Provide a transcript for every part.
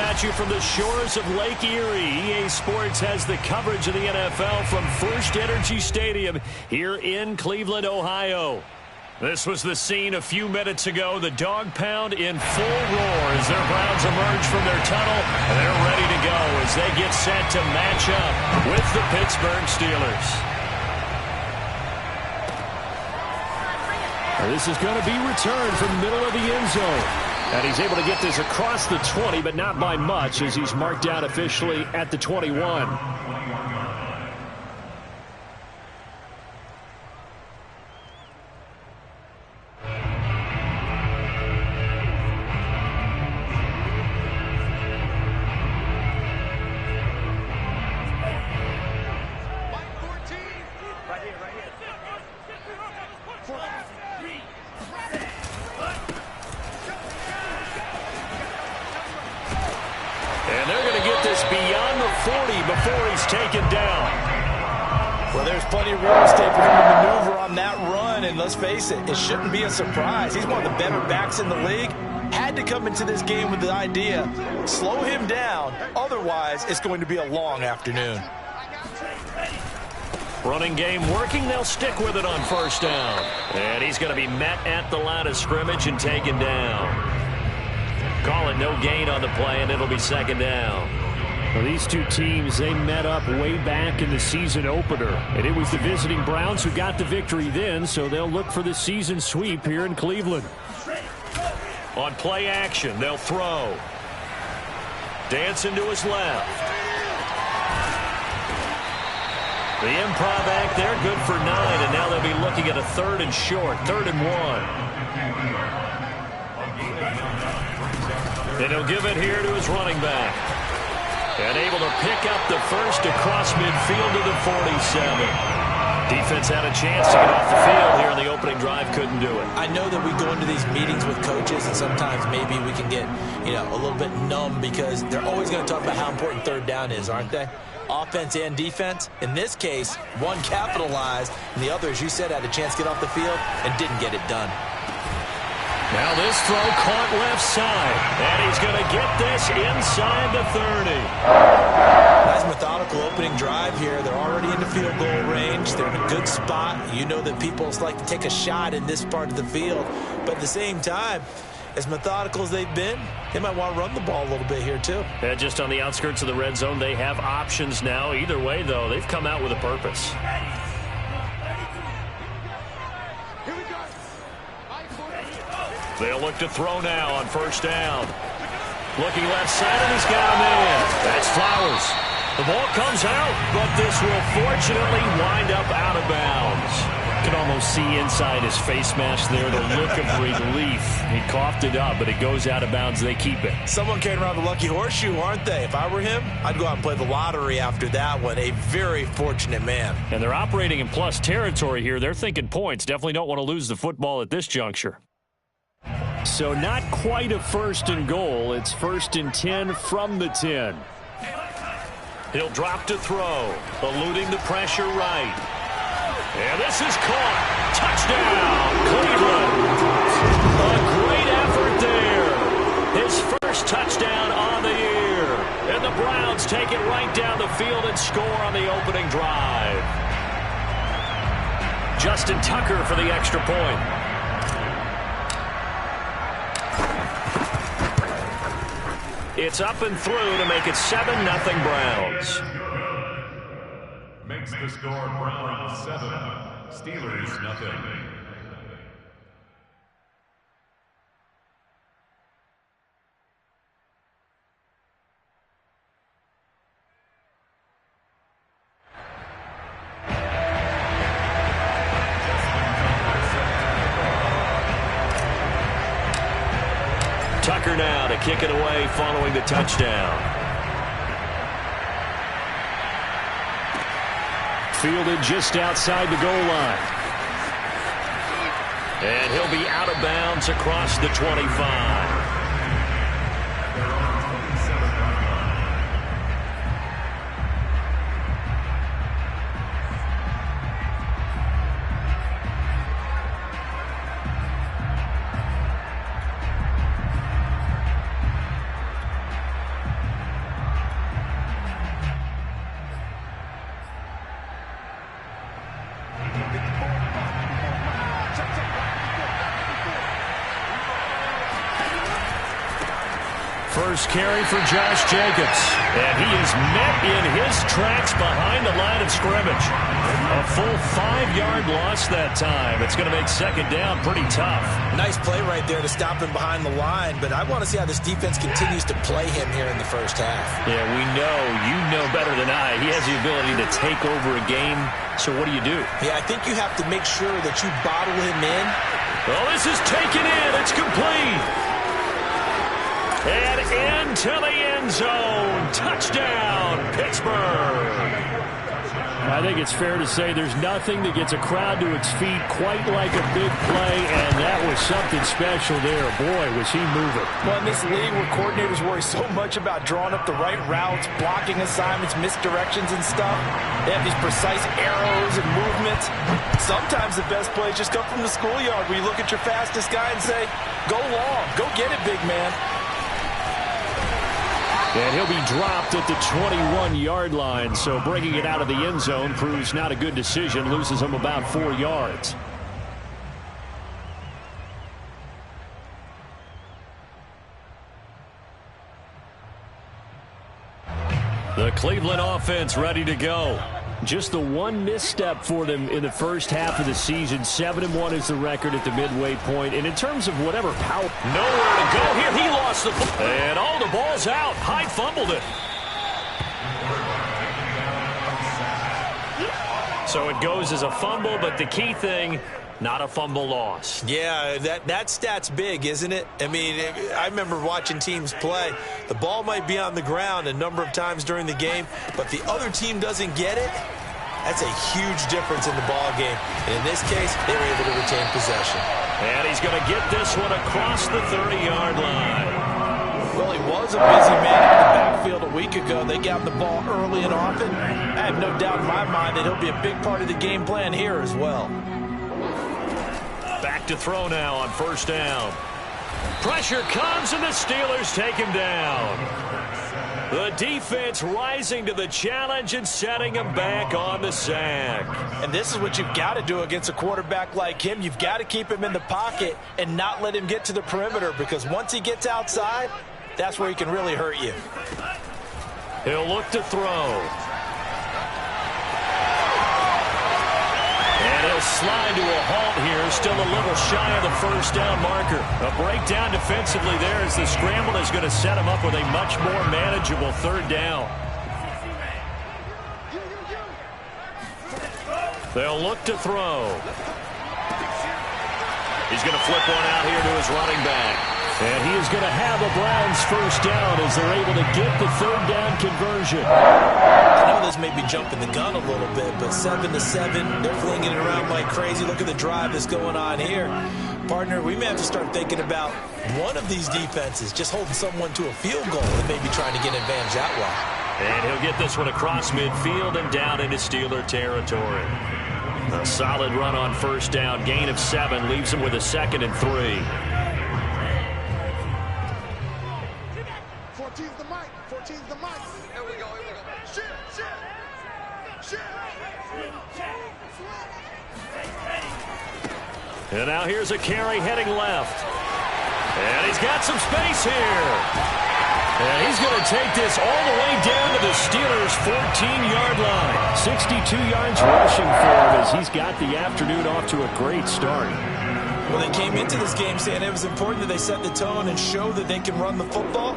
at you from the shores of Lake Erie. EA Sports has the coverage of the NFL from First Energy Stadium here in Cleveland, Ohio. This was the scene a few minutes ago. The dog pound in full roar as their Browns emerge from their tunnel. They're ready to go as they get set to match up with the Pittsburgh Steelers. This is going to be returned from the middle of the end zone. And he's able to get this across the 20, but not by much as he's marked out officially at the 21. Before he's taken down. Well, there's plenty of real estate for him to maneuver on that run, and let's face it, it shouldn't be a surprise. He's one of the better backs in the league. Had to come into this game with the idea, slow him down, otherwise it's going to be a long afternoon. Running game working, they'll stick with it on first down. And he's going to be met at the line of scrimmage and taken down. Call it no gain on the play, and it'll be second down. Well, these two teams, they met up way back in the season opener. And it was the visiting Browns who got the victory then, so they'll look for the season sweep here in Cleveland. On play action, they'll throw. Dancing to his left. The improv act there, good for 9, and now they'll be looking at a 3rd and short, 3rd and 1. And he'll give it here to his running back. And able to pick up the first across midfield to the 47. Defense had a chance to get off the field here in the opening drive, couldn't do it. I know that we go into these meetings with coaches, and sometimes maybe we can get, a little bit numb because they're always going to talk about how important third down is, aren't they? Offense and defense. In this case, one capitalized, and the other, as you said, had a chance to get off the field and didn't get it done. Now this throw caught left side, and he's going to get this inside the 30. Nice methodical opening drive here. They're already in the field goal range. They're in a good spot. You know that people like to take a shot in this part of the field, but at the same time, as methodical as they've been, they might want to run the ball a little bit here too. Yeah, just on the outskirts of the red zone, they have options now. Either way, though, they've come out with a purpose. They'll look to throw now on first down. Looking left side, and he's got a man. That's Flowers. The ball comes out, but this will fortunately wind up out of bounds. You can almost see inside his face mask there the look of relief. He coughed it up, but it goes out of bounds. They keep it. Someone carrying around the lucky horseshoe, aren't they? If I were him, I'd go out and play the lottery after that one. A very fortunate man. And they're operating in plus territory here. They're thinking points. Definitely don't want to lose the football at this juncture. So not quite a 1st and goal. It's 1st and 10 from the 10. He'll drop to throw, eluding the pressure right. And this is caught. Touchdown, Cleveland. A great effort there. His first touchdown on the year. And the Browns take it right down the field and score on the opening drive. Justin Tucker for the extra point. It's up and through to make it 7-0 Browns. Makes the score Browns 7, Steelers 0. Tucker now to kick it away following the touchdown. Fielded just outside the goal line. And he'll be out of bounds across the 25. First carry for Josh Jacobs. And he is met in his tracks behind the line of scrimmage. A full 5-yard loss that time. It's going to make second down pretty tough. Nice play right there to stop him behind the line, but I want to see how this defense continues to play him here in the first half. Yeah, we know. You know better than I. He has the ability to take over a game. So what do you do? Yeah, I think you have to make sure that you bottle him in. Well, this is taken in. It's complete. And into the end zone. Touchdown, Pittsburgh. I think it's fair to say there's nothing that gets a crowd to its feet quite like a big play, and that was something special there. Boy, was he moving. Well, in this league where coordinators worry so much about drawing up the right routes, blocking assignments, misdirections and stuff, they have these precise arrows and movements. Sometimes the best plays just come from the schoolyard where you look at your fastest guy and say, go long, go get it, big man. And he'll be dropped at the 21-yard line, so bringing it out of the end zone proves not a good decision, loses him about 4 yards. The Cleveland offense ready to go. Just the one misstep for them in the first half of the season. 7-1 is the record at the midway point. And in terms of whatever power... Nowhere to go here. He lost the ball. And all the ball's out. Hyde fumbled it. So it goes as a fumble, but the key thing, not a fumble loss. Yeah, that stat's big, isn't it? I mean, I remember watching teams play. The ball might be on the ground a number of times during the game, but the other team doesn't get it. That's a huge difference in the ball game. And in this case, they were able to retain possession. And he's going to get this one across the 30-yard line. Well, he was a busy man in the backfield a week ago. They got the ball early and often. I have no doubt in my mind that he'll be a big part of the game plan here as well. Back to throw now on first down. Pressure comes, and the Steelers take him down. The defense rising to the challenge and setting him back on the sack. And this is what you've got to do against a quarterback like him. You've got to keep him in the pocket and not let him get to the perimeter, because once he gets outside, that's where he can really hurt you. He'll look to throw. And he'll slide to a halt here, still a little shy of the first down marker. A breakdown defensively there as the scramble is going to set him up with a much more manageable third down. They'll look to throw. He's going to flip one out here to his running back. And he is going to have a Browns first down as they're able to get the third down conversion. I know this may be jumping the gun a little bit, but 7-7, they're flinging it around like crazy. Look at the drive that's going on here. Partner, we may have to start thinking about one of these defenses just holding someone to a field goal and maybe trying to get an advantage that way. And he'll get this one across midfield and down into Steeler territory. A solid run on first down. Gain of 7 leaves him with a 2nd and 3. 14's the mic. 14's the mic. Here we go. Here we go. Shit. And now here's a carry heading left. And he's got some space here. And he's going to take this all the way down to the Steelers' 14-yard line. 62 yards rushing for him as he's got the afternoon off to a great start. Well, they came into this game saying it was important that they set the tone and show that they can run the football.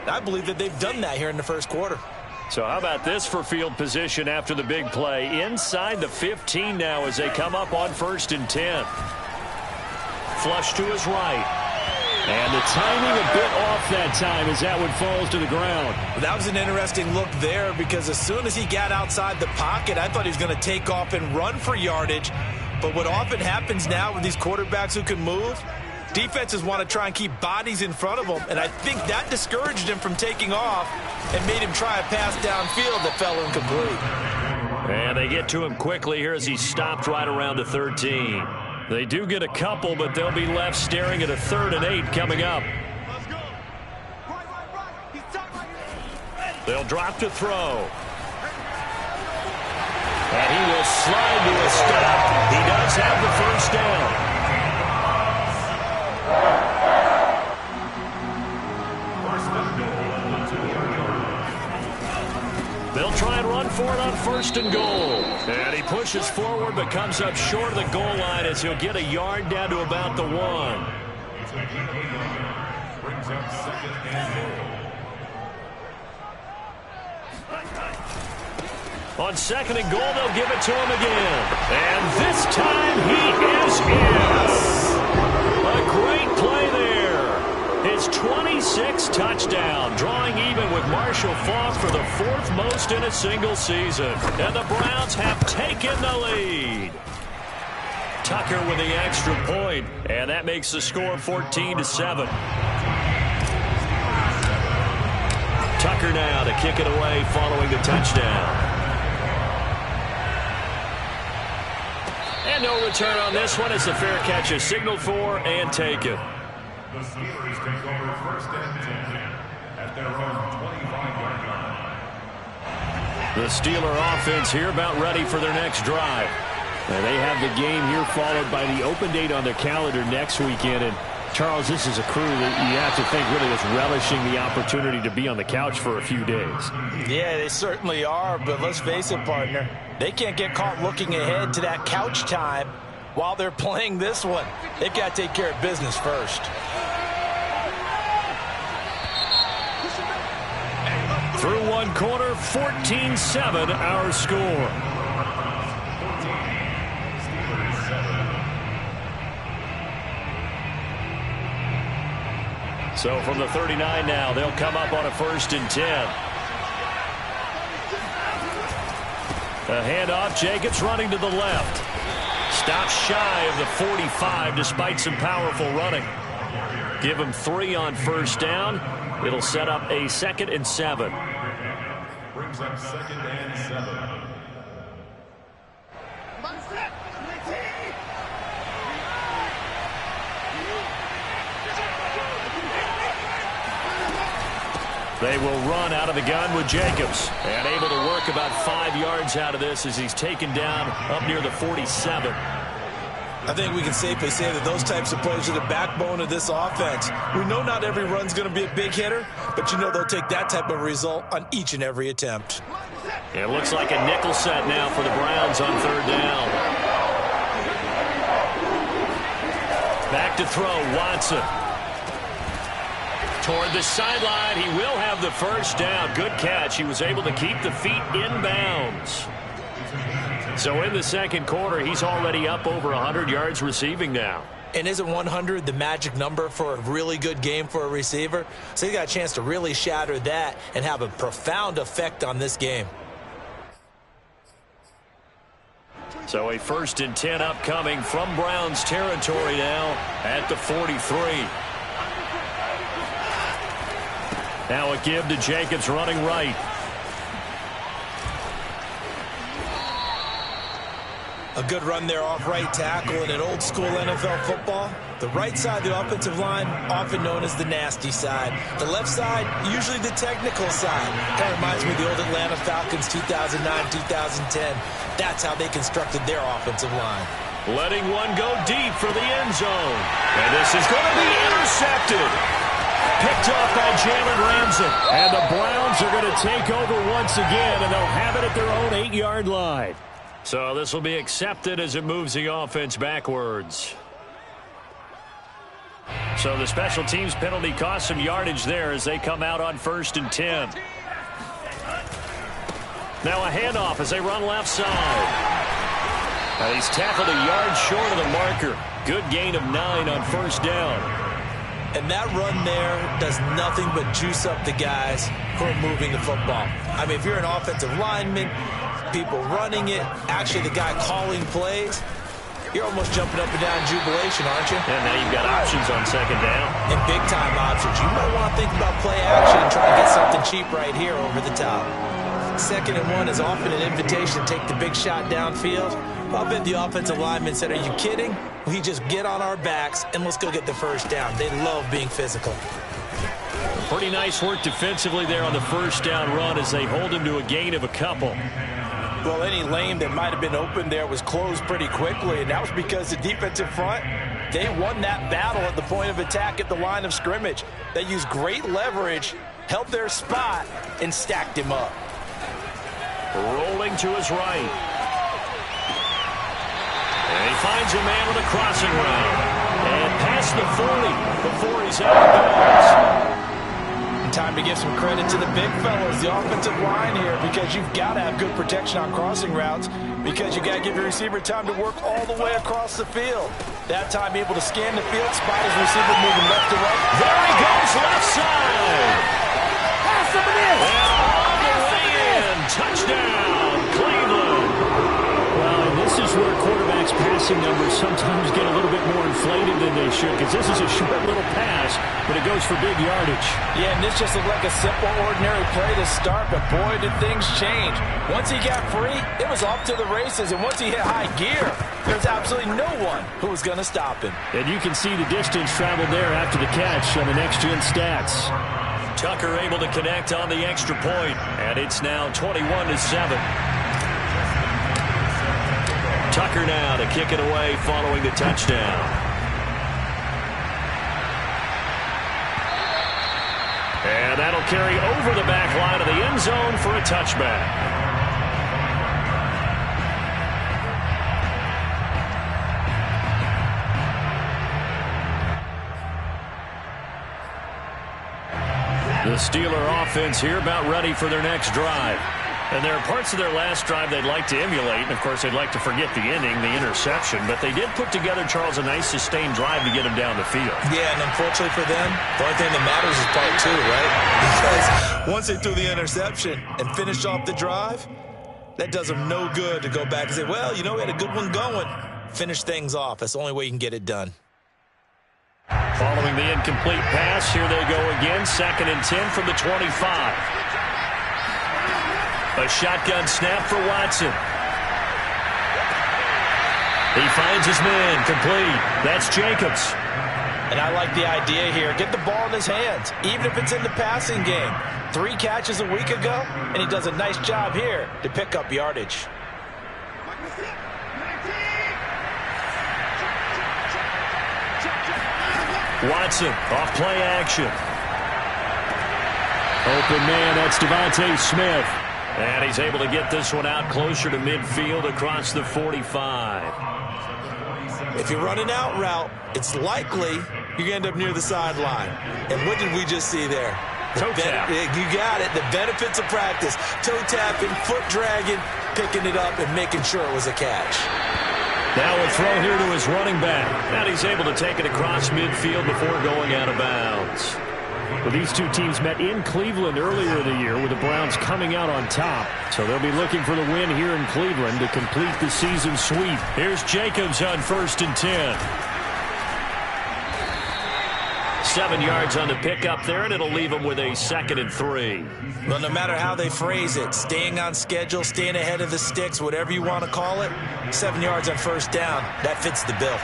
I believe that they've done that here in the first quarter. So how about this for field position after the big play? Inside the 15 now as they come up on 1st and 10. Flush to his right. And the timing a bit off that time as that one falls to the ground. Well, that was an interesting look there, because as soon as he got outside the pocket, I thought he was going to take off and run for yardage. But what often happens now with these quarterbacks who can move, defenses want to try and keep bodies in front of them, and I think that discouraged him from taking off and made him try a pass downfield that fell incomplete. And they get to him quickly here as he stopped right around the 13. They do get a couple, but they'll be left staring at a 3rd and 8 coming up. They'll drop to throw. And he will slide to a stop. He does have the first down. for it on 1st and goal. And he pushes forward but comes up short of the goal line as he'll get a yard down to about the 1. Brings up 2nd and goal. On 2nd and goal, they'll give it to him again. And this time he is in. A great play there. His 26th touchdown, drawing even with Marshall Faulk for the 4th most in a single season. And the Browns have taken the lead. Tucker with the extra point, and that makes the score 14-7. Tucker now to kick it away following the touchdown. And no return on this one as the fair catch is signaled for and taken. The Steelers take over 1st and 10 at their own 25-yard line. The Steeler offense here about ready for their next drive. And they have the game here followed by the open date on their calendar next weekend. And Charles, this is a crew that you have to think really is relishing the opportunity to be on the couch for a few days. Yeah, they certainly are, but let's face it, partner. They can't get caught looking ahead to that couch time while they're playing this one. They've got to take care of business first. Through one quarter, 14-7 our score. So from the 39 now, they'll come up on a 1st and 10. A handoff, Jacobs running to the left. Stops shy of the 45 despite some powerful running. Give him 3 on 1st down. It'll set up a 2nd and 7. Brings up 2nd and 7. They will run out of the gun with Jacobs. And able to work about 5 yards out of this as he's taken down up near the 47. I think we can safely say that those types of plays are the backbone of this offense. We know not every run's going to be a big hitter, but you know they'll take that type of result on each and every attempt. It looks like a nickel set now for the Browns on 3rd down. Back to throw, Watson. Toward the sideline, he will have the 1st down. Good catch. He was able to keep the feet in bounds. So in the 2nd quarter, he's already up over 100 yards receiving now. And isn't 100 the magic number for a really good game for a receiver? So he got a chance to really shatter that and have a profound effect on this game. So a 1st and 10 upcoming from Browns territory now at the 43. Now a give to Jacobs running right. A good run there off right tackle in an old school NFL football. The right side of the offensive line, often known as the nasty side. The left side, usually the technical side. Kind of reminds me of the old Atlanta Falcons 2009-2010. That's how they constructed their offensive line. Letting one go deep for the end zone. And this is going to be intercepted. Picked off by Jalen Ramsey. And the Browns are going to take over once again, and they'll have it at their own 8-yard line. So this will be accepted as it moves the offense backwards. So the special teams penalty cost some yardage there as they come out on 1st and 10. Now a handoff as they run left side. Now he's tackled a yard short of the marker. Good gain of 9 on 1st down. And that run there does nothing but juice up the guys who are moving the football. I mean, if you're an offensive lineman, people running it, actually the guy calling plays, you're almost jumping up and down in jubilation, aren't you? And now you've got options on 2nd down. And big-time options. You might want to think about play action and try to get something cheap right here over the top. 2nd and 1 is often an invitation to take the big shot downfield. I'll bet the offensive lineman said, are you kidding? We just get on our backs and let's go get the 1st down. They love being physical. Pretty nice work defensively there on the 1st down run as they hold him to a gain of a couple. Well, any lane that might have been open there was closed pretty quickly, and that was because the defensive front, they won that battle at the point of attack at the line of scrimmage. They used great leverage, held their spot, and stacked him up. Rolling to his right. And he finds a man with a crossing route. And past the 40 before he's out of bounds. Time to give some credit to the big fellows, the offensive line here, because you've got to have good protection on crossing routes, because you've got to give your receiver time to work all the way across the field. That time able to scan the field, spot his receiver moving left to right. There he goes, left side. Pass him in. And all the way in. Touchdown, Cleveland. Well, and this is where quarterbacks' passing numbers sometimes get a little bit more inflated than they should, because this is a short little pass, but it goes for big yardage. Yeah, and this just looked like a simple, ordinary play to start, but boy, did things change. Once he got free, it was off to the races, and once he hit high gear, there's absolutely no one who was going to stop him. And you can see the distance traveled there after the catch on the next-gen stats. Tucker able to connect on the extra point, and it's now 21-7. Tucker now to kick it away following the touchdown. And that'll carry over the back line of the end zone for a touchback. The Steeler offense here about ready for their next drive. And there are parts of their last drive they'd like to emulate. And, of course, they'd like to forget the ending, the interception. But they did put together, Charles, a nice sustained drive to get them down the field. Yeah, and unfortunately for them, the only thing that matters is part two, right? Because once they threw the interception and finished off the drive, that does them no good to go back and say, well, you know, we had a good one going. Finish things off. That's the only way you can get it done. Following the incomplete pass, here they go again. 2nd and 10 from the 25. A shotgun snap for Watson. He finds his man, complete. That's Jacobs. And I like the idea here. Get the ball in his hands, even if it's in the passing game. 3 catches a week ago, and he does a nice job here to pick up yardage. Watson, off play action. Open man, that's Devontae Smith. And he's able to get this one out closer to midfield across the 45. If you run an out route, it's likely you're going to end up near the sideline. And what did we just see there? Toe tap. You got it. The benefits of practice. Toe tapping, foot dragging, picking it up, and making sure it was a catch. Now a throw here to his running back. And he's able to take it across midfield before going out of bounds. Well, these two teams met in Cleveland earlier in the year with the Browns coming out on top. So they'll be looking for the win here in Cleveland to complete the season sweep. Here's Jacobs on 1st and 10. 7 yards on the pickup there, and it'll leave him with a 2nd and 3. Well, no matter how they phrase it, staying on schedule, staying ahead of the sticks, whatever you want to call it, 7 yards on 1st down, that fits the bill.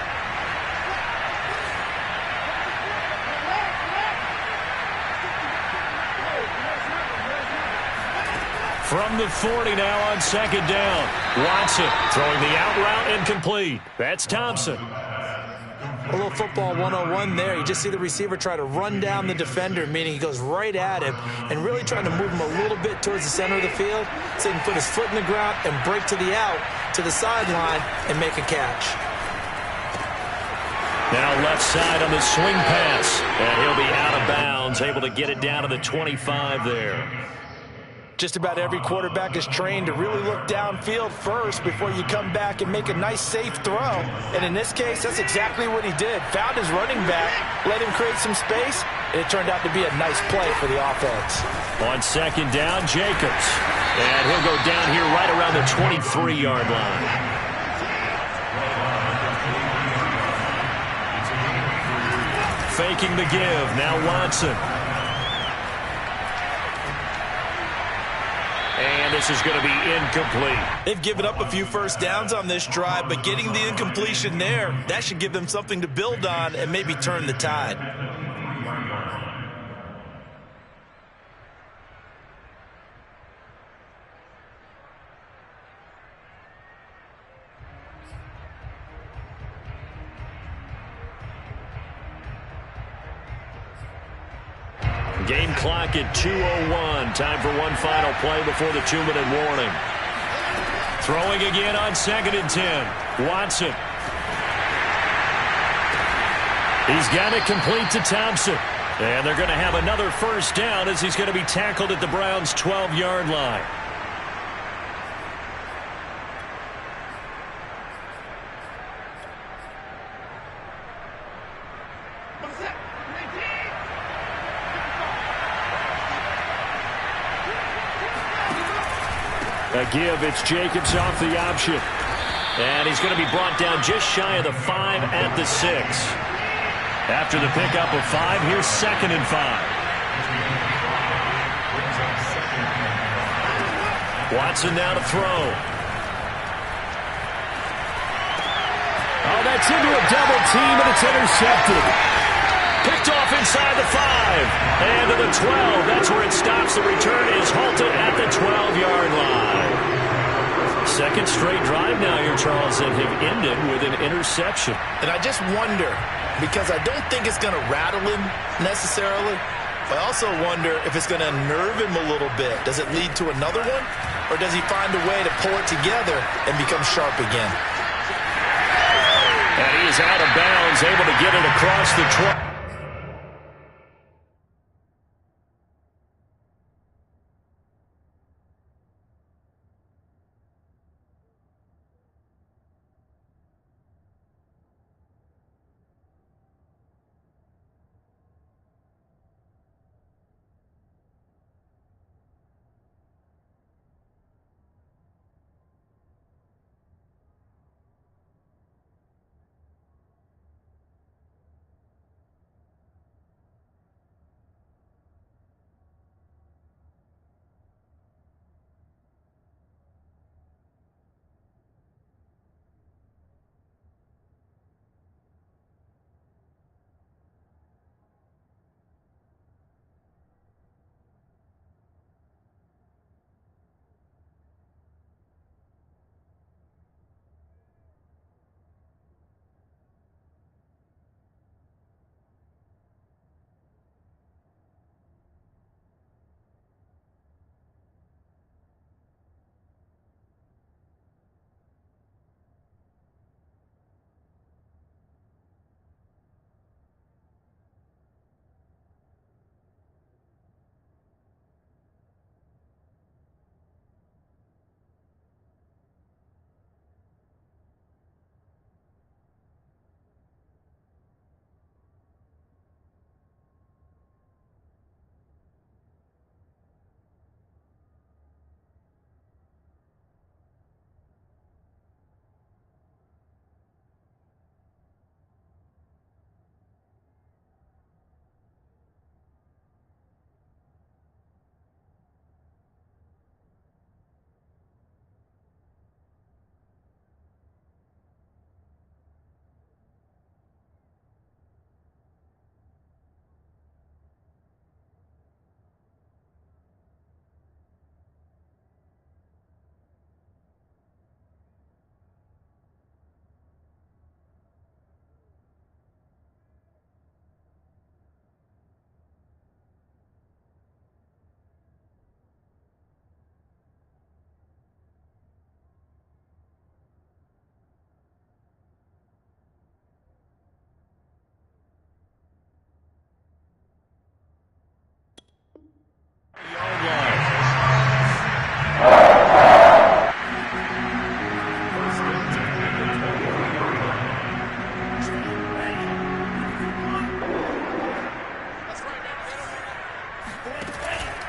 From the 40 now on 2nd down. Watson throwing the out route incomplete. That's Thompson. A little football 101 there. You just see the receiver try to run down the defender, meaning he goes right at him and really trying to move him a little bit towards the center of the field so he can put his foot in the ground and break to the out, to the sideline, and make a catch. Now left side on the swing pass. And he'll be out of bounds, able to get it down to the 25 there. Just about every quarterback is trained to really look downfield first before you come back and make a nice, safe throw. And in this case, that's exactly what he did. Found his running back, let him create some space, and it turned out to be a nice play for the offense. On 2nd down, Jacobs. And he'll go down here right around the 23-yard line. Faking the give. Now Watson. And this is going to be incomplete. They've given up a few first downs on this drive, but getting the incompletion there, that should give them something to build on and maybe turn the tide. Game clock at 2:01. Time for one final play before the 2-minute warning. Throwing again on 2nd and 10. Watson. He's got it complete to Thompson. And they're going to have another first down as he's going to be tackled at the Browns' 12-yard line. A give, it's Jacobs off the option. And he's going to be brought down just shy of the 5 at the 6. After the pickup of 5, here's 2nd and 5. Watson now to throw. Oh, that's into a double team, and it's intercepted. Picked off inside the 5. And to the 12. That's where it stops. The return is halted at the 12-yard line. Second straight drive now here, Charles, that have ended with an interception. And I just wonder, because I don't think it's going to rattle him necessarily, but I also wonder if it's going to nerve him a little bit. Does it lead to another one? Or does he find a way to pull it together and become sharp again? And he is out of bounds, able to get it across the 12.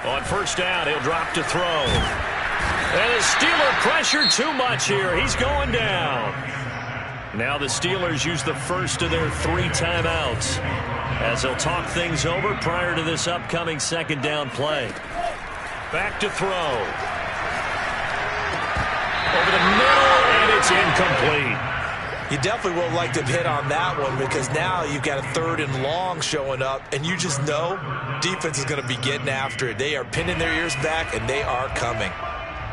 On first down, he'll drop to throw. And the Steeler pressure too much here. He's going down. Now the Steelers use the first of their 3 timeouts as they'll talk things over prior to this upcoming second down play. Back to throw. Over the middle, and it's incomplete. You definitely would like to hit on that one because now you've got a 3rd and long showing up, and you just know defense is going to be getting after it. They are pinning their ears back, and they are coming.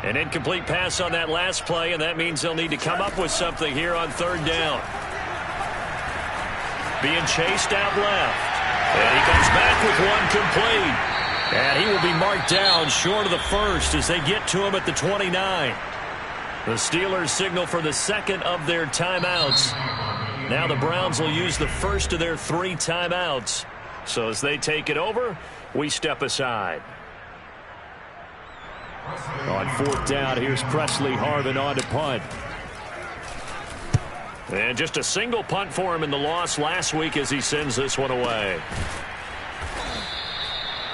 An incomplete pass on that last play, and that means they'll need to come up with something here on 3rd down. Being chased out left. And he comes back with one complete. And he will be marked down short of the first as they get to him at the 29. The Steelers signal for the second of their timeouts. Now the Browns will use the first of their 3 timeouts. So as they take it over, we step aside. On 4th down, here's Presley Harvin on to punt. And just a single punt for him in the loss last week as he sends this one away.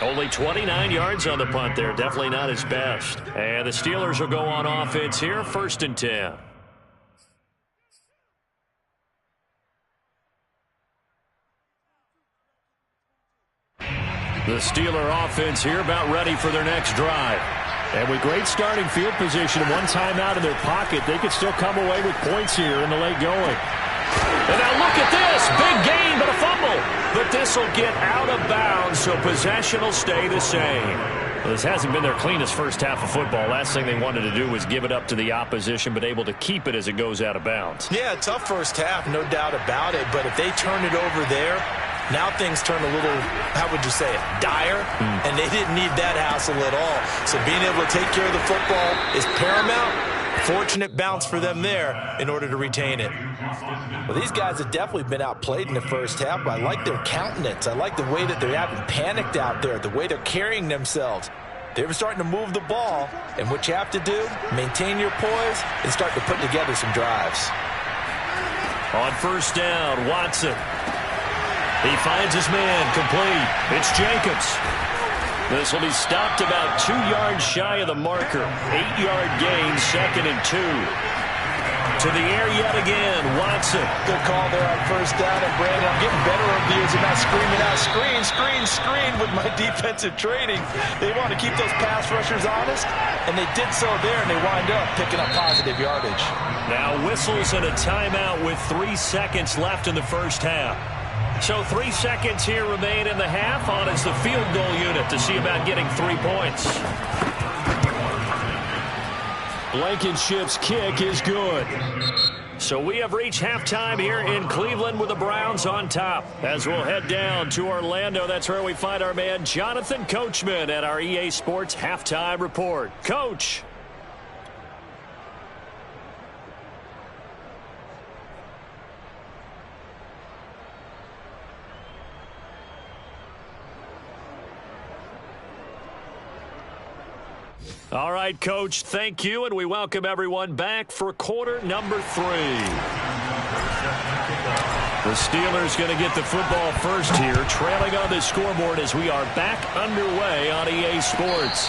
Only 29 yards on the punt there. Definitely not his best. And the Steelers will go on offense here, 1st and 10. The Steeler offense here about ready for their next drive. And with great starting field position and 1 timeout in their pocket, they could still come away with points here in the late going. And now look at this. Big gain, but a fumble. But this will get out of bounds, so possession will stay the same. Well, this hasn't been their cleanest first half of football. Last thing they wanted to do was give it up to the opposition, but able to keep it as it goes out of bounds. Yeah, tough first half, no doubt about it. But if they turn it over there, now things turn a little, how would you say it, dire? And they didn't need that hassle at all. So being able to take care of the football is paramount. Fortunate bounce for them there in order to retain it. Well, these guys have definitely been outplayed in the first half, but I like their countenance. I like the way that they're having panicked out there, the way they're carrying themselves. They're starting to move the ball, and what you have to do, maintain your poise and start to put together some drives. On 1st down, Watson. He finds his man, complete. It's Jacobs. This will be stopped about 2 yards shy of the marker. 8-yard gain, 2nd and 2. To the air yet again, Watson. Good call there on 1st down. And Brandon, I'm getting better over the years. I'm not screaming out, screen, screen, screen with my defensive training. They want to keep those pass rushers honest, and they did so there, and they wind up picking up positive yardage. Now whistles and a timeout with 3 seconds left in the first half. So 3 seconds here remain in the half. On is the field goal unit to see about getting 3 points. Blankenship's kick is good. So we have reached halftime here in Cleveland with the Browns on top. As we'll head down to Orlando, that's where we find our man Jonathan Coachman at our EA Sports Halftime Report. Coach. All right, Coach, thank you, and we welcome everyone back for quarter number 3. The Steelers going to get the football first here, trailing on the scoreboard as we are back underway on EA Sports.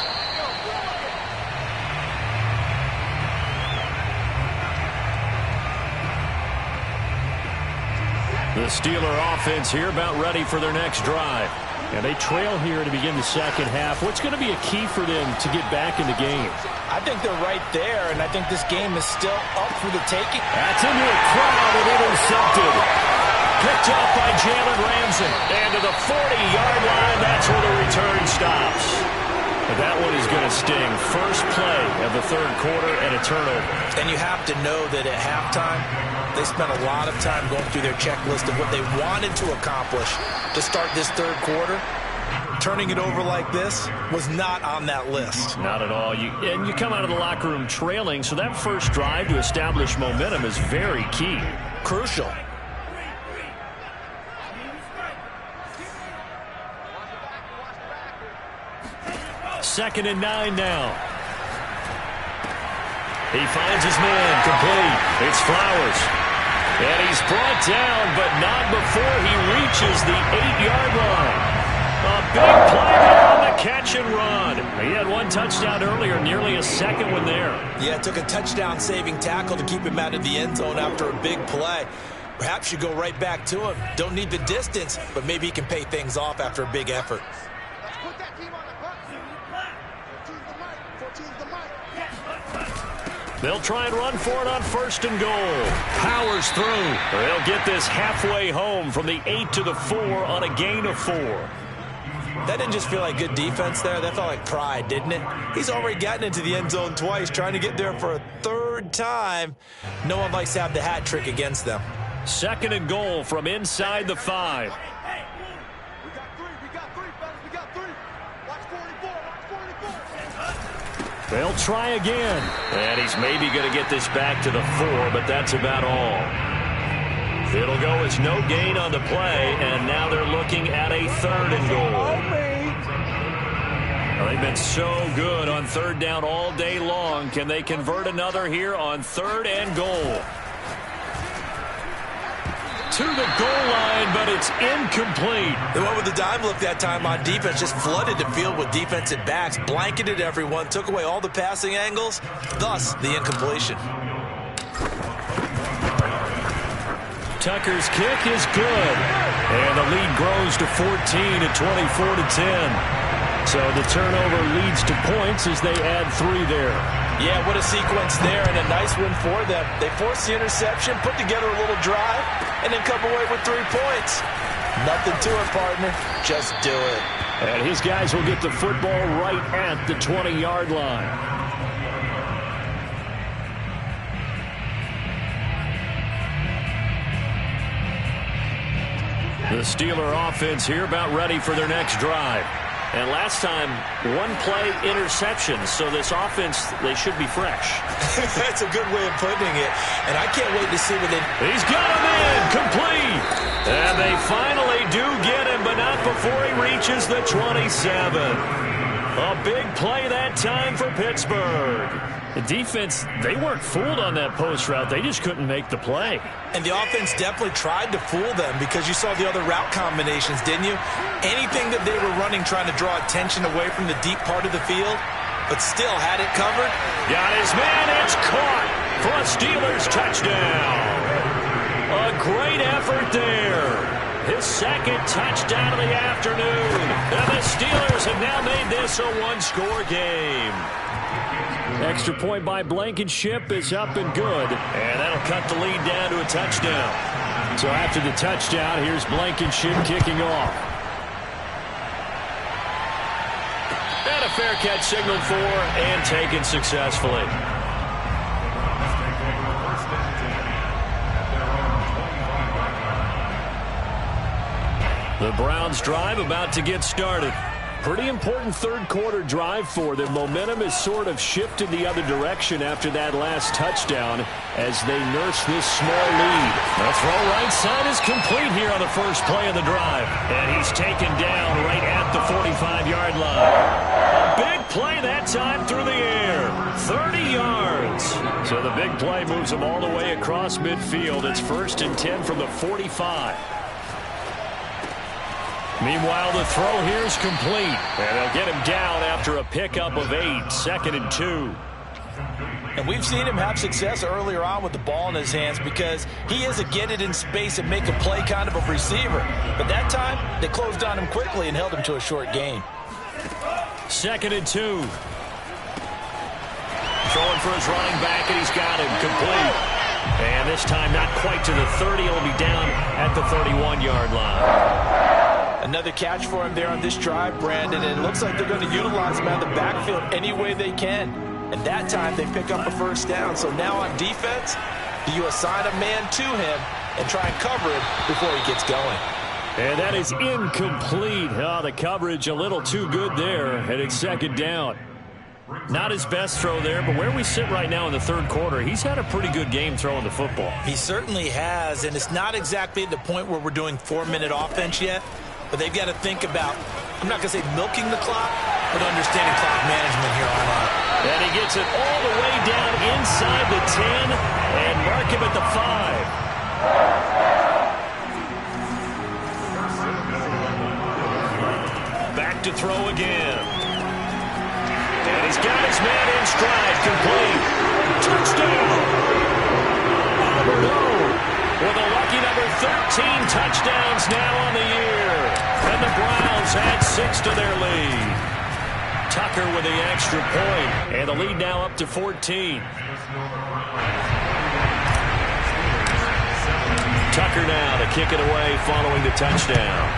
The Steeler offense here about ready for their next drive. And they trail here to begin the second half. What's going to be a key for them to get back in the game? I think they're right there, and I think this game is still up for the taking. That's into a crowd and intercepted. Picked up by Jalen Ramsey. And to the 40-yard line, that's where the return stops. But that one is going to sting. First play of the 3rd quarter and a turnover. And you have to know that at halftime, they spent a lot of time going through their checklist of what they wanted to accomplish to start this 3rd quarter. Turning it over like this was not on that list. Not at all. And you come out of the locker room trailing, so that first drive to establish momentum is very key. Crucial. Second and 9 now. He finds his man, complete. It's Flowers. And he's brought down, but not before he reaches the 8-yard line. A big play there on the catch and run. He had 1 touchdown earlier, nearly a second one there. Yeah, it took a touchdown-saving tackle to keep him out of the end zone after a big play. Perhaps you go right back to him. Don't need the distance, but maybe he can pay things off after a big effort. Put that team on the hunt. 14's the mic. They'll try and run for it on 1st and goal. Powers through. They'll get this halfway home from the 8 to the 4 on a gain of 4. That didn't just feel like good defense there. That felt like pride, didn't it? He's already gotten into the end zone twice, trying to get there for a 3rd time. No one likes to have the hat trick against them. 2nd and goal from inside the 5. We got 3, fellas. We got 3. Watch 44, watch 44. They'll try again. And he's maybe going to get this back to the 4, but that's about all. It'll go as no gain on the play, and now they're looking at a 3rd and goal. Well, they've been so good on 3rd down all day long. Can they convert another here on 3rd and goal? To the goal line, but it's incomplete. The one with the dime look that time on defense just flooded the field with defensive backs, blanketed everyone, took away all the passing angles, thus the incompletion. Tucker's kick is good. And the lead grows to 14 at 24-10. So the turnover leads to points as they add 3 there. Yeah, what a sequence there, and a nice win for them. They forced the interception, put together a little drive, and then come away with 3 points. Nothing to it, partner. Just do it. And his guys will get the football right at the 20-yard line. The Steeler offense here about ready for their next drive. And last time, 1-play interception. So this offense, they should be fresh. That's a good way of putting it. And I can't wait to see what they... He's got him in, complete. And they finally do get him, but not before he reaches the 27. A big play that time for Pittsburgh. The defense, they weren't fooled on that post route. They just couldn't make the play. And the offense definitely tried to fool them because you saw the other route combinations, didn't you? Anything that they were running trying to draw attention away from the deep part of the field, but still had it covered. Got his man. It's caught for a Steelers touchdown. A great effort there. His 2nd touchdown of the afternoon. And the Steelers have now made this a 1-score game. Extra point by Blankenship is up and good. And that'll cut the lead down to a touchdown. So after the touchdown, here's Blankenship kicking off. And a fair catch signaled for and taken successfully. The Browns drive about to get started. Pretty important 3rd quarter drive for them. Momentum has sort of shifted the other direction after that last touchdown as they nurse this small lead. The throw right side is complete here on the first play of the drive. And he's taken down right at the 45-yard line. A big play that time through the air. 30 yards. So the big play moves him all the way across midfield. It's 1st and 10 from the 45. Meanwhile, the throw here is complete. And they'll get him down after a pickup of 8, 2nd and 2. And we've seen him have success earlier on with the ball in his hands because he is a get it in space and make a play kind of a receiver. But that time, they closed on him quickly and held him to a short gain. 2nd and 2. Throwing for his running back, and he's got him complete. And this time not quite to the 30. He'll be down at the 31-yard line. Another catch for him there on this drive, Brandon, and it looks like they're going to utilize him out of the backfield any way they can. And that time they pick up a 1st down. So now on defense, do you assign a man to him and try and cover him before he gets going? And that is incomplete. Oh, the coverage a little too good there, and it's 2nd down. Not his best throw there, but where we sit right now in the 3rd quarter, he's had a pretty good game throwing the football. He certainly has, and it's not exactly at the point where we're doing 4-minute offense yet. But they've got to think about, I'm not going to say milking the clock, but understanding clock management here on out. And he gets it all the way down inside the 10 and mark him at the 5. Back to throw again. And he's got his man in stride, complete. Touchdown! Alberto with a lucky number 13 touchdowns now on the year. And the Browns add 6 to their lead. Tucker with the extra point, and the lead now up to 14. Tucker now to kick it away following the touchdown.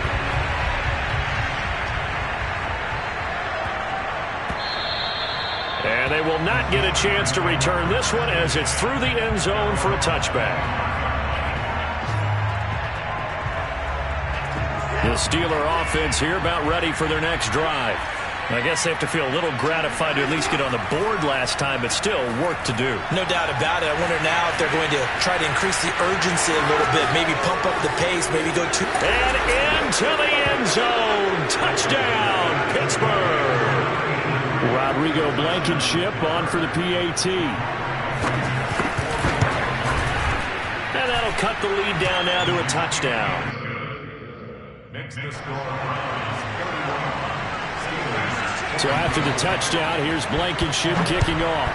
And they will not get a chance to return this one as it's through the end zone for a touchback. The Steeler offense here about ready for their next drive. I guess they have to feel a little gratified to at least get on the board last time, but still work to do. No doubt about it. I wonder now if they're going to try to increase the urgency a little bit, maybe pump up the pace, maybe go too... And into the end zone. Touchdown, Pittsburgh. Rodrigo Blankenship on for the PAT. And that'll cut the lead down now to a touchdown. Makes the score Browns 31. So after the touchdown, here's Blankenship kicking off.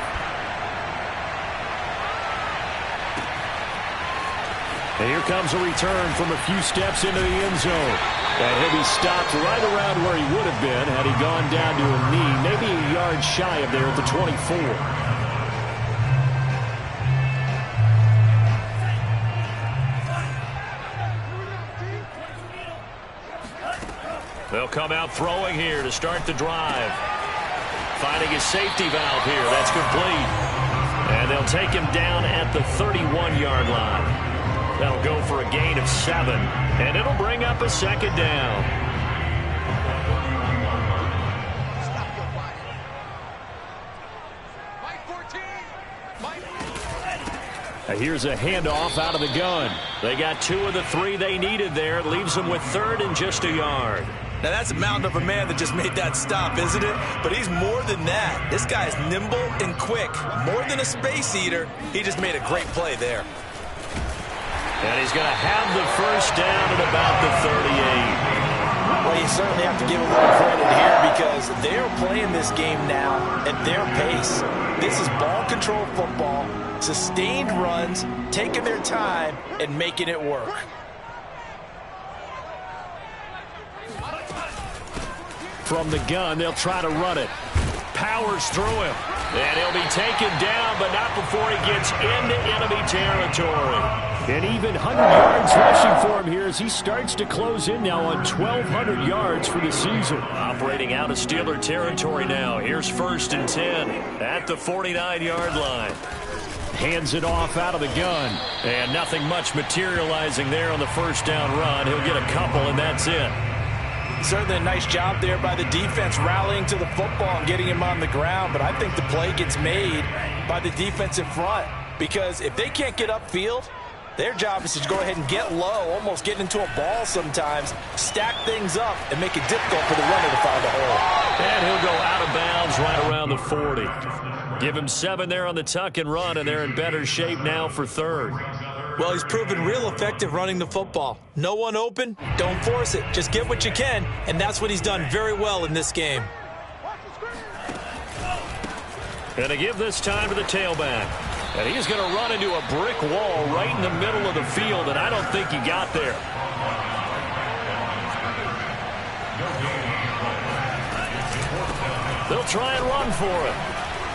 And here comes a return from a few steps into the end zone. And he'll be stopped right around where he would have been had he gone down to a knee, maybe a yard shy of there at the 24. They'll come out throwing here to start the drive. Finding his safety valve here. That's complete. And they'll take him down at the 31-yard line. That'll go for a gain of 7. And it'll bring up a second down. Here's a handoff out of the gun. They got 2 of the 3 they needed there. It leaves them with 3rd and just a yard. Now, that's a mountain of a man that just made that stop, isn't it? But he's more than that. This guy's nimble and quick. More than a space eater. He just made a great play there. And he's going to have the first down at about the 38. Well, you certainly have to give a little credit here because they're playing this game now at their pace. This is ball control football, sustained runs, taking their time, and making it work. From the gun, they'll try to run it. Powers through him. And he'll be taken down, but not before he gets into enemy territory. And even 100 yards rushing for him here as he starts to close in now on 1,200 yards for the season. Operating out of Steeler territory now. Here's 1st and 10 at the 49-yard line. Hands it off out of the gun. And nothing much materializing there on the first down run. He'll get a couple, and that's it. Certainly a nice job there by the defense rallying to the football and getting him on the ground. But I think the play gets made by the defense in front. Because if they can't get upfield, their job is to go ahead and get low, almost get into a ball sometimes, stack things up, and make it difficult for the runner to find a hole. And he'll go out of bounds right around the 40. Give him 7 there on the tuck and run, and they're in better shape now for 3rd. Well, he's proven real effective running the football. No one open, don't force it. Just get what you can, and that's what he's done very well in this game. And to give this time to the tailback. And he's going to run into a brick wall right in the middle of the field, and I don't think he got there. They'll try and run for it.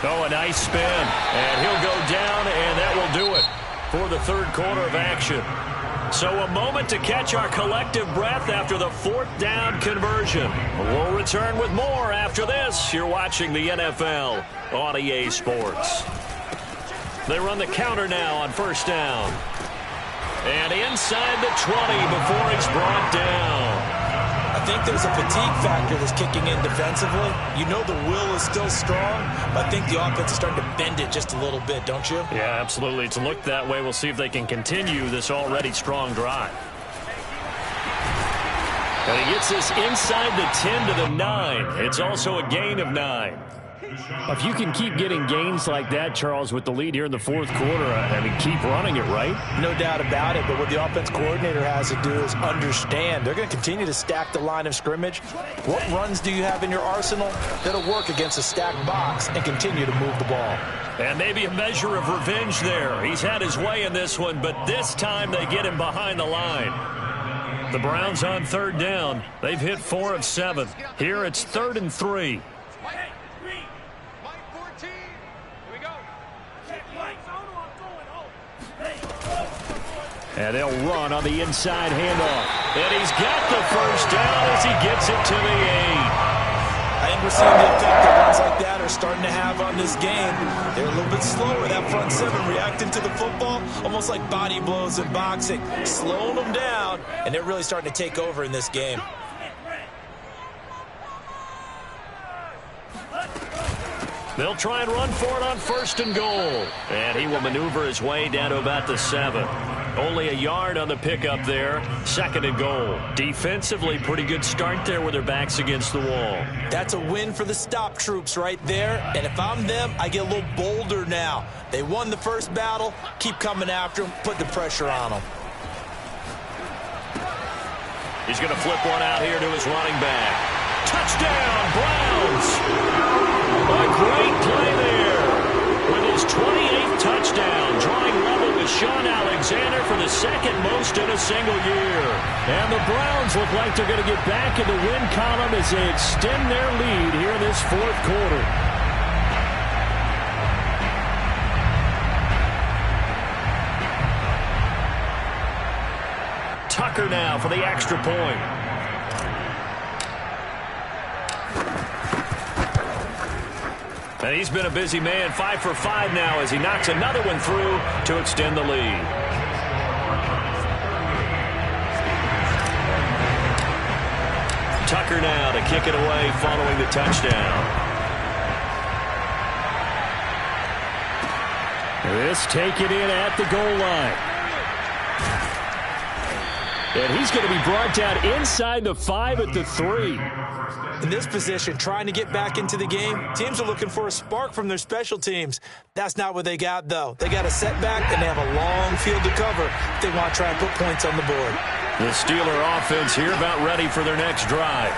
Oh, a nice spin. And he'll go down, and that will do it for the 3rd quarter of action. So a moment to catch our collective breath after the 4th down conversion. We'll return with more after this. You're watching the NFL on EA Sports. They run the counter now on 1st down. And inside the 20 before he's brought down. I think there's a fatigue factor that's kicking in defensively. You know the will is still strong, but I think the offense is starting to bend it just a little bit, don't you? Yeah, absolutely. It's looked that way. We'll see if they can continue this already strong drive. And he gets this inside the 10 to the 9. It's also a gain of 9. If you can keep getting gains like that, Charles, with the lead here in the 4th quarter, I mean, keep running it, right? No doubt about it, but what the offense coordinator has to do is understand. They're going to continue to stack the line of scrimmage. What runs do you have in your arsenal that'll work against a stacked box and continue to move the ball? And maybe a measure of revenge there. He's had his way in this one, but this time they get him behind the line. The Browns on 3rd down. They've hit 4 of 7. Here it's 3rd and 3. And they'll run on the inside handoff. And he's got the first down as he gets it to the 8. I think we're seeing the effect that runs like that are starting to have on this game. They're a little bit slower, that front 7, reacting to the football, almost like body blows in boxing, slowing them down, and they're really starting to take over in this game. They'll try and run for it on 1st and goal. And he will maneuver his way down to about the 7. Only a yard on the pickup there. 2nd and goal. Defensively, pretty good start there with their backs against the wall. That's a win for the stop troops right there. And if I'm them, I get a little bolder now. They won the first battle. Keep coming after them. Put the pressure on them. He's going to flip one out here to his running back. Touchdown, Browns! A great play there with his 28th touchdown, drawing level with Sean Alexander for the 2nd most in a single year. And the Browns look like they're going to get back in the win column as they extend their lead here in this 4th quarter. Tucker now for the extra point. And he's been a busy man, 5 for 5 now as he knocks another one through to extend the lead. Tucker now to kick it away following the touchdown. This take it in at the goal line. And he's going to be brought down inside the 5 at the 3. In this position, trying to get back into the game, teams are looking for a spark from their special teams. That's not what they got, though. They got a setback, and they have a long field to cover if they want to try and put points on the board. The Steeler offense here about ready for their next drive.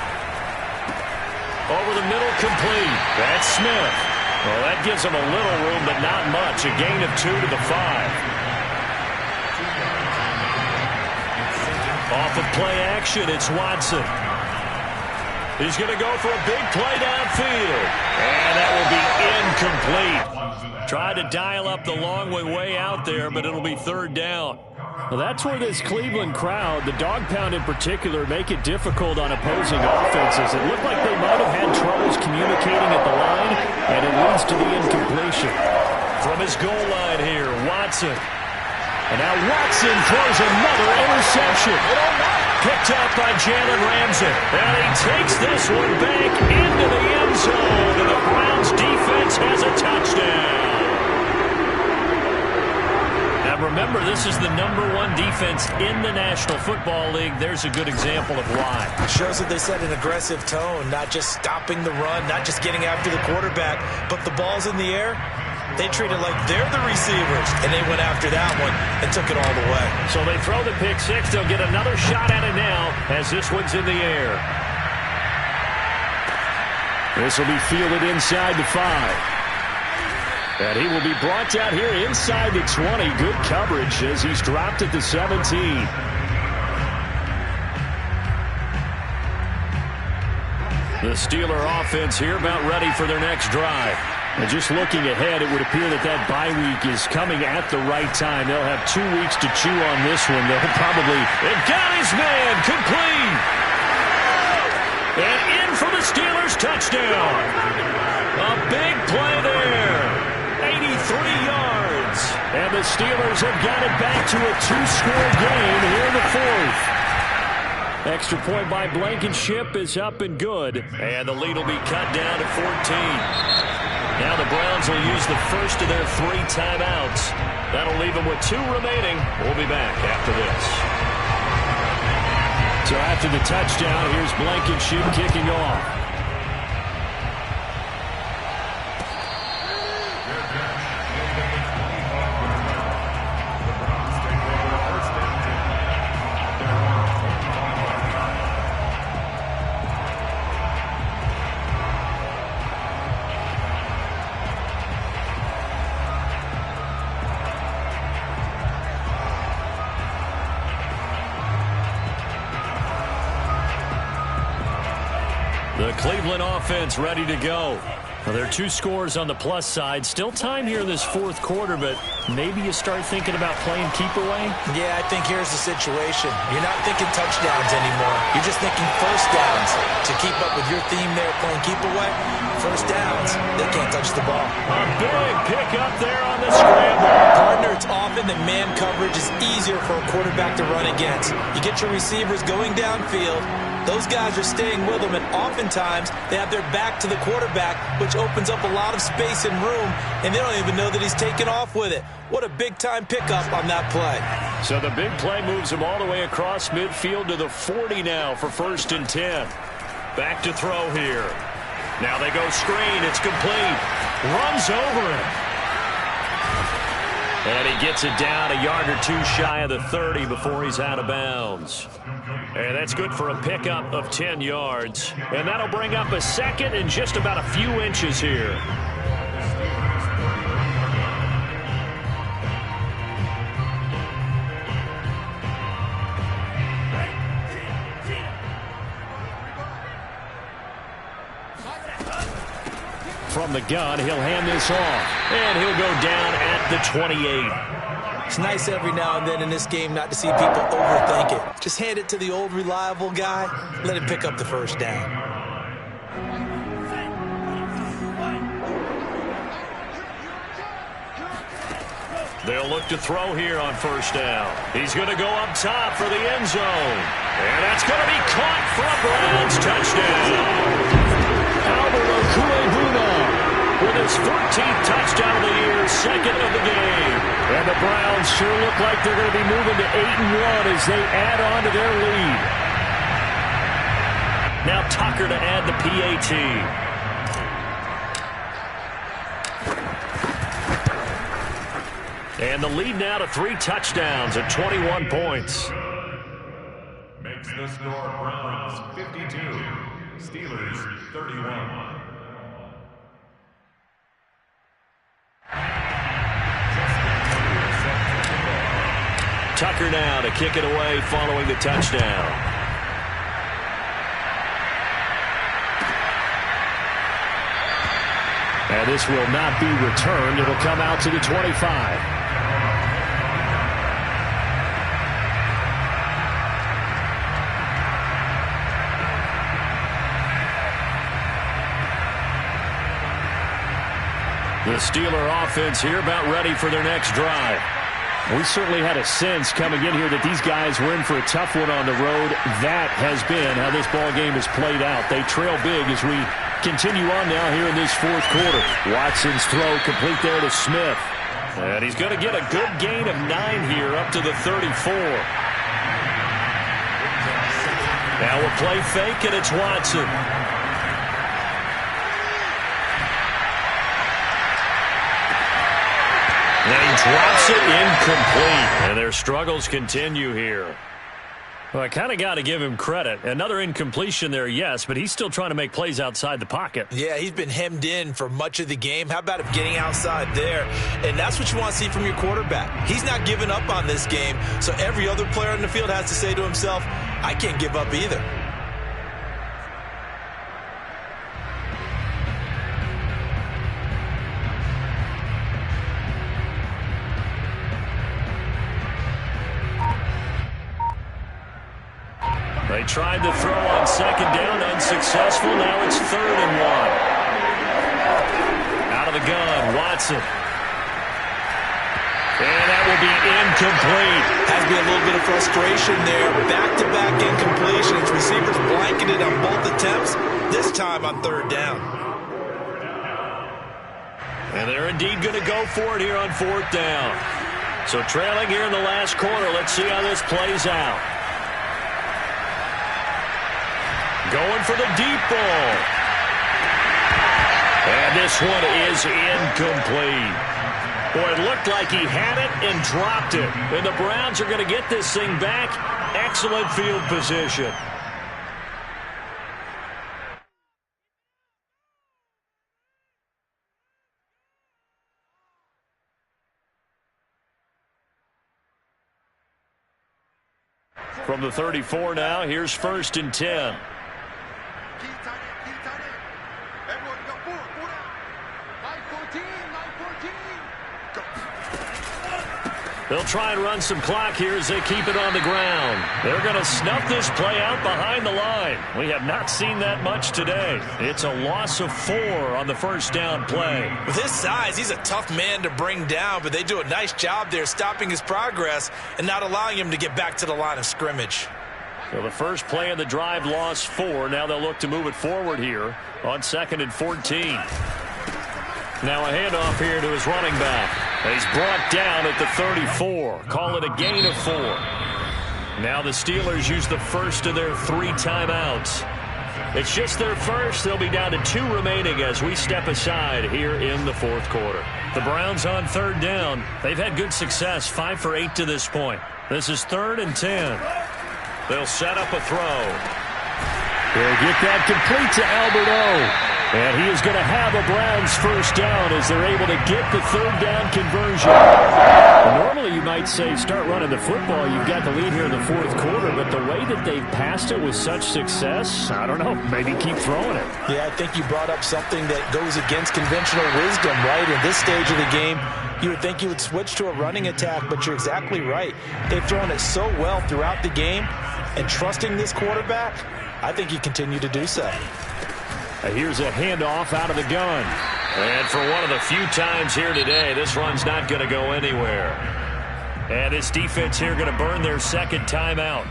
Over the middle, complete. That's Smith. Well, that gives them a little room, but not much. A gain of 2 to the 5. Off of play action, it's Watson. He's going to go for a big play downfield. And that will be incomplete. Tried to dial up the long way out there, but it'll be 3rd down. Well, that's where this Cleveland crowd, the dog pound in particular, make it difficult on opposing offenses. It looked like they might have had troubles communicating at the line, and it leads to the incompletion. From his goal line here, Watson. And now Watson throws another interception. Picked up by Jalen Ramsey. And he takes this one back into the end zone. And the Browns defense has a touchdown. Now remember, this is the #1 defense in the National Football League. There's a good example of why. It shows that they set an aggressive tone, not just stopping the run, not just getting after the quarterback, but the ball's in the air. They treat it like they're the receivers, and they went after that one and took it all the way. So they throw the pick 6. They'll get another shot at it now as this one's in the air. This will be fielded inside the 5. And he will be brought down here inside the 20. Good coverage as he's dropped at the 17. The Steeler offense here about ready for their next drive. And just looking ahead, it would appear that that bye week is coming at the right time. They'll have 2 weeks to chew on this one. They'll probably... They've got his man, complete. And in for the Steelers, touchdown. A big play there. 83 yards. And the Steelers have got it back to a 2-score game here in the 4th. Extra point by Blankenship is up and good. And the lead will be cut down to 14. Now the Browns will use the first of their 3 timeouts. That'll leave them with 2 remaining. We'll be back after this. So after the touchdown, here's Blankenship kicking off. The Cleveland offense ready to go. Well, there are 2 scores on the plus side. Still time here in this 4th quarter, but maybe you start thinking about playing keep away? Yeah, I think here's the situation. You're not thinking touchdowns anymore. You're just thinking first downs. To keep up with your theme there, playing keep away, first downs, they can't touch the ball. A big pick up there on the scramble. Partner, it's often that man coverage is easier for a quarterback to run against. You get your receivers going downfield, Those guys are staying with him, and oftentimes they have their back to the quarterback, which opens up a lot of space and room, and they don't even know that he's taken off with it. What a big-time pickup on that play. So the big play moves him all the way across midfield to the 40 now for 1st and 10. Back to throw here. Now they go screen. It's complete. Runs over it. And he gets it down a yard or two shy of the 30 before he's out of bounds. And that's good for a pickup of 10 yards. And that'll bring up a 2nd and just about a few inches here. From the gun, he'll hand this off. And he'll go down at the 28. It's nice every now and then in this game not to see people overthink it. Just hand it to the old reliable guy. Let him pick up the 1st down. They'll look to throw here on 1st down. He's going to go up top for the end zone. And that's going to be caught for a Browns touchdown. With his 14th touchdown of the year, 2nd of the game. And the Browns sure look like they're going to be moving to 8-1 as they add on to their lead. Now Tucker to add the PAT. And the lead now to 3 touchdowns at 21 points. Makes the score Browns 52, Steelers 31. Tucker now to kick it away following the touchdown. And this will not be returned. It'll come out to the 25. The Steeler offense here about ready for their next drive. We certainly had a sense coming in here that these guys were in for a tough one on the road. That has been how this ball game has played out. They trail big as we continue on now here in this 4th quarter. Watson's throw complete there to Smith. And he's going to get a good gain of 9 here up to the 34. Now we'll play fake, and it's Watson. And he drops it incomplete. And their struggles continue here. Well, I kind of got to give him credit. Another incompletion there, yes, but he's still trying to make plays outside the pocket. Yeah, he's been hemmed in for much of the game. How about him getting outside there? And that's what you want to see from your quarterback. He's not giving up on this game, so every other player on the field has to say to himself, I can't give up either. They tried to throw on 2nd down, unsuccessful. Now it's 3rd and 1. Out of the gun, Watson. And that will be incomplete. Has to be a little bit of frustration there. Back-to-back incompletions. Receivers blanketed on both attempts. This time on 3rd down. And they're indeed going to go for it here on 4th down. So trailing here in the last quarter. Let's see how this plays out. Going for the deep ball. And this one is incomplete. Boy, it looked like he had it and dropped it. And the Browns are going to get this thing back. Excellent field position. From the 34 now, here's 1st and 10. They'll try and run some clock here as they keep it on the ground. They're going to snuff this play out behind the line. We have not seen that much today. It's a loss of 4 on the 1st down play. With his size, he's a tough man to bring down, but they do a nice job there stopping his progress and not allowing him to get back to the line of scrimmage. So the first play of the drive lost 4. Now they'll look to move it forward here on 2nd and 14. Now a handoff here to his running back. He's brought down at the 34. Call it a gain of 4. Now the Steelers use the first of their 3 timeouts. It's just their first. They'll be down to 2 remaining as we step aside here in the 4th quarter. The Browns on 3rd down. They've had good success, 5 for 8 to this point. This is 3rd and 10. They'll set up a throw. They'll get that complete to Alberto. And he is going to have a Browns first down as they're able to get the 3rd down conversion. Normally you might say start running the football. You've got the lead here in the 4th quarter, but the way that they've passed it with such success, I don't know, maybe keep throwing it. Yeah, I think you brought up something that goes against conventional wisdom, right? In this stage of the game, you would think you would switch to a running attack, but you're exactly right. They've thrown it so well throughout the game, and trusting this quarterback, I think you continue to do so. Here's a handoff out of the gun. And for one of the few times here today, this run's not going to go anywhere. And this defense here going to burn their 2nd timeout.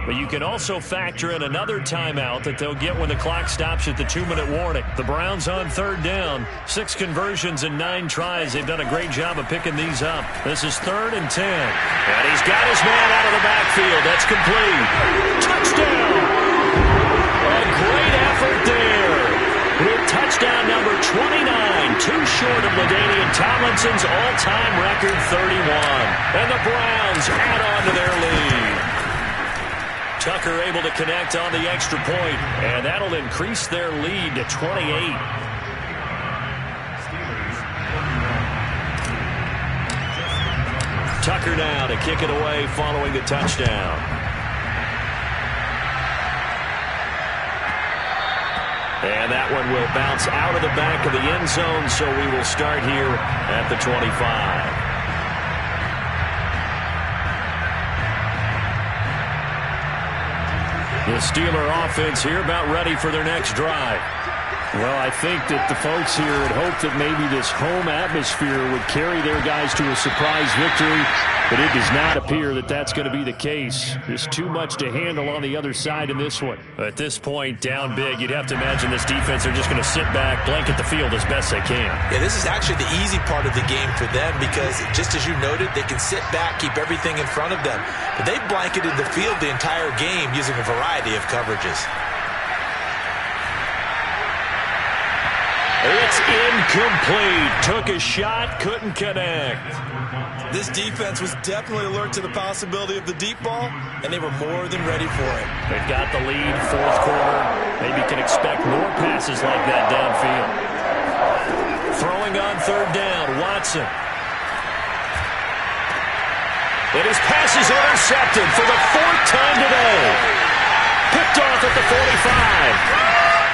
But you can also factor in another timeout that they'll get when the clock stops at the 2-minute warning. The Browns on 3rd down. 6 conversions and 9 tries. They've done a great job of picking these up. This is 3rd and 10. And he's got his man out of the backfield. That's complete. Touchdown! A great effort there. With touchdown number 29, too short of LaDainian Tomlinson's all-time record 31. And the Browns add on to their lead. Tucker able to connect on the extra point, and that'll increase their lead to 28. Tucker now to kick it away following the touchdown. And that one will bounce out of the back of the end zone, so we will start here at the 25. The Steeler offense here about ready for their next drive. Well, I think that the folks here had hoped that maybe this home atmosphere would carry their guys to a surprise victory, but it does not appear that that's going to be the case. There's too much to handle on the other side in this one. At this point, down big, you'd have to imagine this defense are just going to sit back, blanket the field as best they can. Yeah, this is actually the easy part of the game for them because, just as you noted, they can sit back, keep everything in front of them. But they've blanketed the field the entire game using a variety of coverages. It's incomplete. Took a shot, couldn't connect. This defense was definitely alert to the possibility of the deep ball, and they were more than ready for it. They've got the lead, 4th quarter. Maybe can expect more passes like that downfield. Throwing on 3rd down, Watson. And his pass is intercepted for the 4th time today. Picked off at the 45.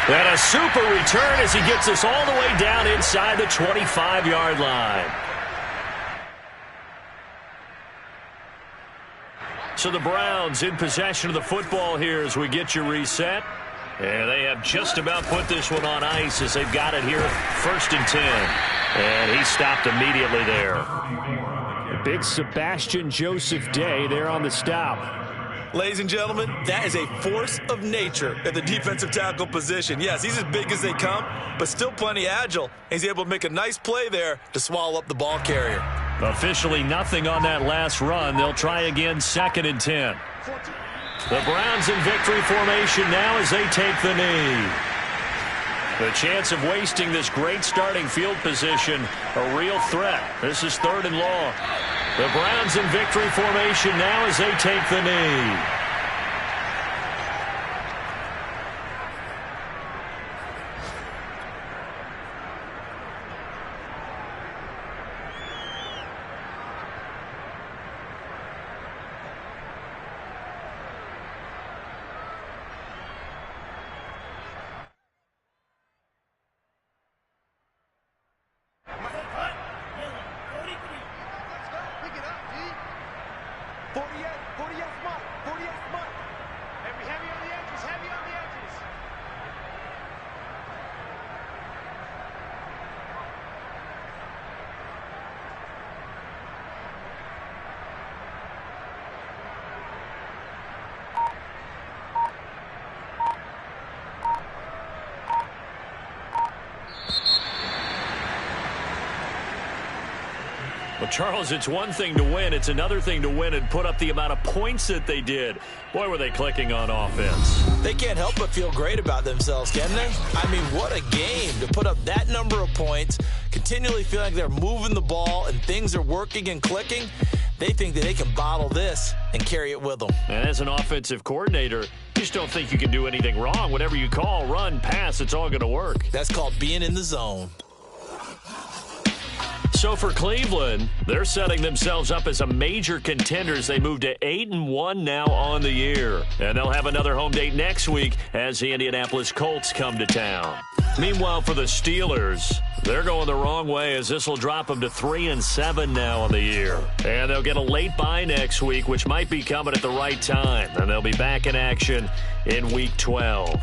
And a super return as he gets us all the way down inside the 25-yard line. So the Browns in possession of the football here as we get you reset. And they have just about put this one on ice as they've got it here 1st and 10. And he stopped immediately there. A big Sebastian Joseph Day there on the stop. Ladies and gentlemen, that is a force of nature at the defensive tackle position. Yes, he's as big as they come, but still plenty agile. He's able to make a nice play there to swallow up the ball carrier. Officially nothing on that last run. They'll try again 2nd and 10. The Browns in victory formation now as they take the knee. The chance of wasting this great starting field position, a real threat. This is 3rd and long. The Browns in victory formation now as they take the knee. Pick it up, G. 48, 48 smart, 48 Well, Charles, it's one thing to win. It's another thing to win and put up the amount of points that they did. Boy, were they clicking on offense. They can't help but feel great about themselves, can they? I mean, what a game to put up that number of points, continually feeling like they're moving the ball and things are working and clicking. They think that they can bottle this and carry it with them. And as an offensive coordinator, you just don't think you can do anything wrong. Whatever you call, run, pass, it's all going to work. That's called being in the zone. So for Cleveland, they're setting themselves up as a major contender as they move to 8-1 now on the year. And they'll have another home date next week as the Indianapolis Colts come to town. Meanwhile, for the Steelers, they're going the wrong way as this will drop them to 3-7 now on the year. And they'll get a late bye next week, which might be coming at the right time. And they'll be back in action in Week 12.